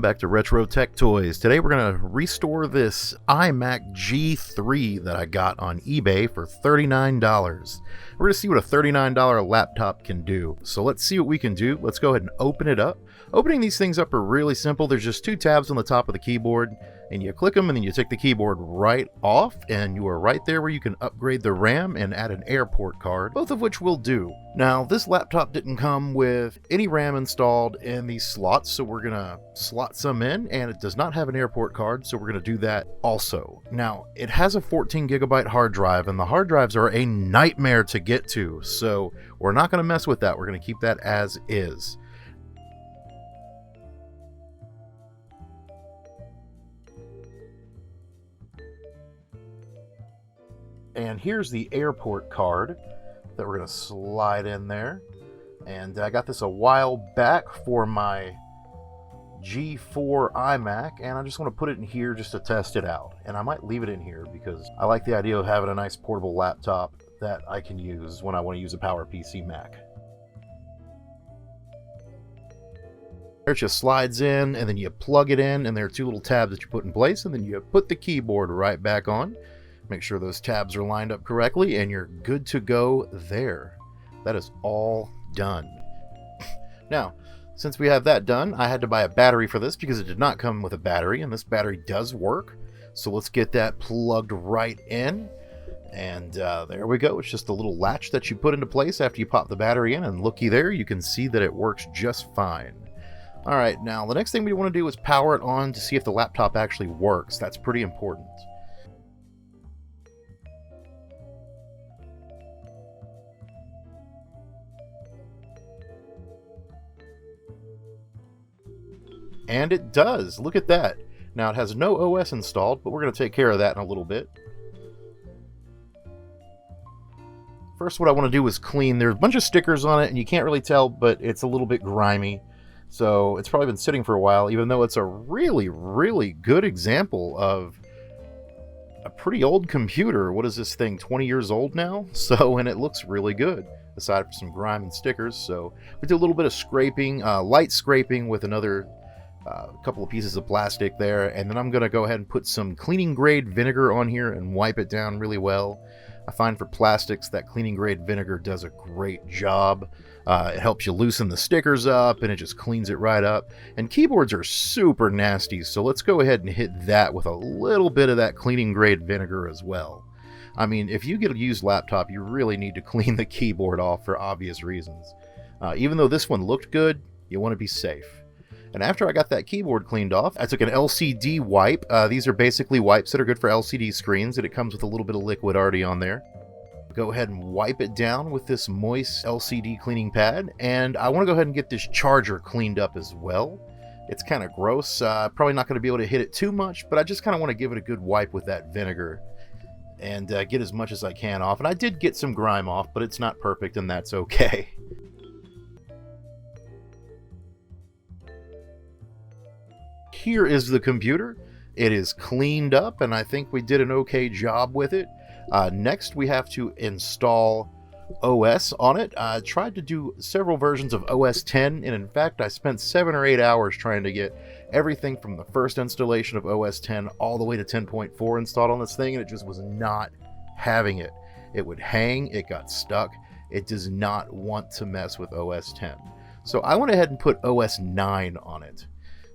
back to Retro Tech Toys. Today we're going to restore this iMac G3 that I got on eBay for $39. We're going to see what a $39 laptop can do. So let's see what we can do. Let's go ahead and open it up. Opening these things up are really simple. There's just two tabs on the top of the keyboard, and you click them and then you take the keyboard right off, and you are right there where you can upgrade the RAM and add an airport card, both of which will do. Now, this laptop didn't come with any RAM installed in these slots, so we're gonna slot some in, and it does not have an airport card, so we're gonna do that also. Now, it has a 14 gigabyte hard drive, and the hard drives are a nightmare to get to, so we're not gonna mess with that. We're gonna keep that as is. And here's the airport card that we're going to slide in there. And I got this a while back for my G4 iMac, and I just want to put it in here just to test it out. And I might leave it in here because I like the idea of having a nice portable laptop that I can use when I want to use a PowerPC Mac. It just slides in, and then you plug it in, and there are two little tabs that you put in place, and then you put the keyboard right back on. Make sure those tabs are lined up correctly, and you're good to go there. That is all done. Now, since we have that done, I had to buy a battery for this because it did not come with a battery, and this battery does work. So let's get that plugged right in. And there we go. It's just a little latch that you put into place after you pop the battery in, and looky there, you can see that it works just fine. All right, now the next thing we want to do is power it on to see if the laptop actually works. That's pretty important. And it does. Look at that. Now it has no OS installed, but we're going to take care of that in a little bit. First, what I want to do is clean. There's a bunch of stickers on it, and you can't really tell, but it's a little bit grimy. So it's probably been sitting for a while, even though it's a really, really good example of a pretty old computer. What is this thing, 20 years old now? So, and it looks really good, aside from some grime and stickers. So we did a little bit of scraping, light scraping with another couple of pieces of plastic there, and then I'm going to go ahead and put some cleaning grade vinegar on here and wipe it down really well. I find for plastics that cleaning grade vinegar does a great job. It helps you loosen the stickers up, and it just cleans it right up. And keyboards are super nasty, so let's go ahead and hit that with a little bit of that cleaning grade vinegar as well. I mean, if you get a used laptop, you really need to clean the keyboard off for obvious reasons. Even though this one looked good, you want to be safe. And after I got that keyboard cleaned off, I took an LCD wipe. These are basically wipes that are good for LCD screens, and it comes with a little bit of liquid already on there. Go ahead and wipe it down with this moist LCD cleaning pad, and I want to go ahead and get this charger cleaned up as well. It's kind of gross. Probably not going to be able to hit it too much, but I just kind of want to give it a good wipe with that vinegar and get as much as I can off. And I did get some grime off, but it's not perfect, and that's okay. Here is the computer. It is cleaned up, and I think we did an okay job with it. Next, we have to install OS on it. I tried to do several versions of OS 10, and in fact, I spent 7 or 8 hours trying to get everything from the first installation of OS 10 all the way to 10.4 installed on this thing, and it just was not having it. It would hang, it got stuck. It does not want to mess with OS 10. So I went ahead and put OS 9 on it.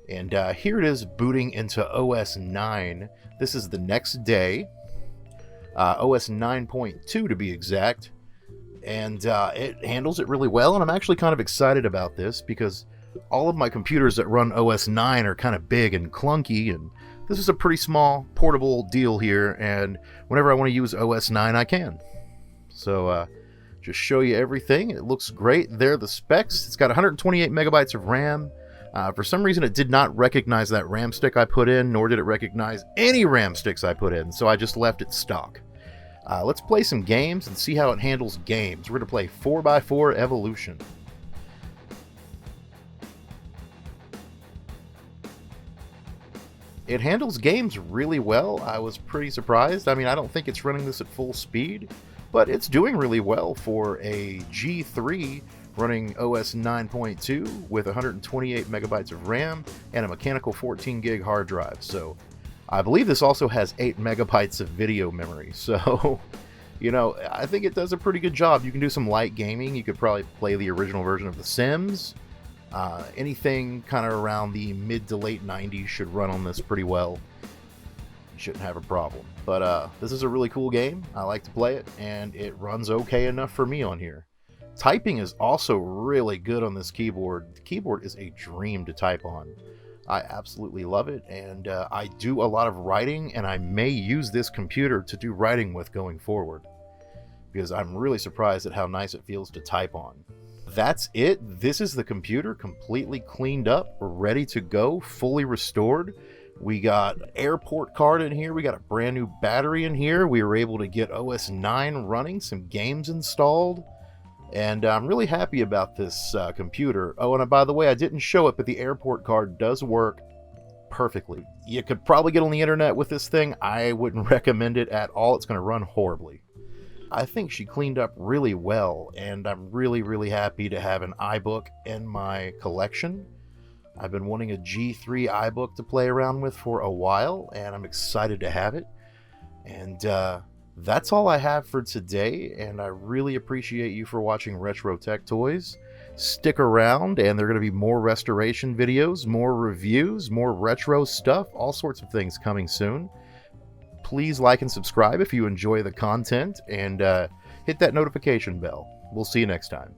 And here it is booting into OS 9. This is the next day. OS 9.2 to be exact. And it handles it really well. And I'm actually kind of excited about this because all of my computers that run OS 9 are kind of big and clunky. And this is a pretty small portable deal here. And whenever I want to use OS 9, I can. So just show you everything. It looks great. There are the specs. It's got 128 megabytes of RAM. For some reason, it did not recognize that RAM stick I put in, nor did it recognize any RAM sticks I put in, so I just left it stock. Let's play some games and see how it handles games. We're going to play 4x4 Evolution. It handles games really well. I was pretty surprised. I mean, I don't think it's running this at full speed, but it's doing really well for a G3 running OS 9.2 with 128 megabytes of RAM and a mechanical 14 gig hard drive. So I believe this also has 8 megabytes of video memory. So, you know, I think it does a pretty good job. You can do some light gaming. You could probably play the original version of The Sims. Anything kind of around the mid to late 90s should run on this pretty well. You shouldn't have a problem. But this is a really cool game. I like to play it, and it runs okay enough for me on here. Typing is also really good on this keyboard. The keyboard is a dream to type on. I absolutely love it, and I do a lot of writing, and I may use this computer to do writing with going forward, because I'm really surprised at how nice it feels to type on. That's it. This is the computer completely cleaned up, ready to go, fully restored. We got an airport card in here. We got a brand new battery in here. We were able to get OS 9 running, some games installed, and I'm really happy about this computer. Oh, and by the way, I didn't show it, but the airport card does work perfectly. You could probably get on the internet with this thing. I wouldn't recommend it at all. It's going to run horribly. I think she cleaned up really well, and I'm really, really happy to have an iBook in my collection. I've been wanting a G3 iBook to play around with for a while, and I'm excited to have it. And that's all I have for today, and I really appreciate you for watching Retro Tech Toys. Stick around, and there are going to be more restoration videos, more reviews, more retro stuff, all sorts of things coming soon. Please like and subscribe if you enjoy the content, and hit that notification bell. We'll see you next time.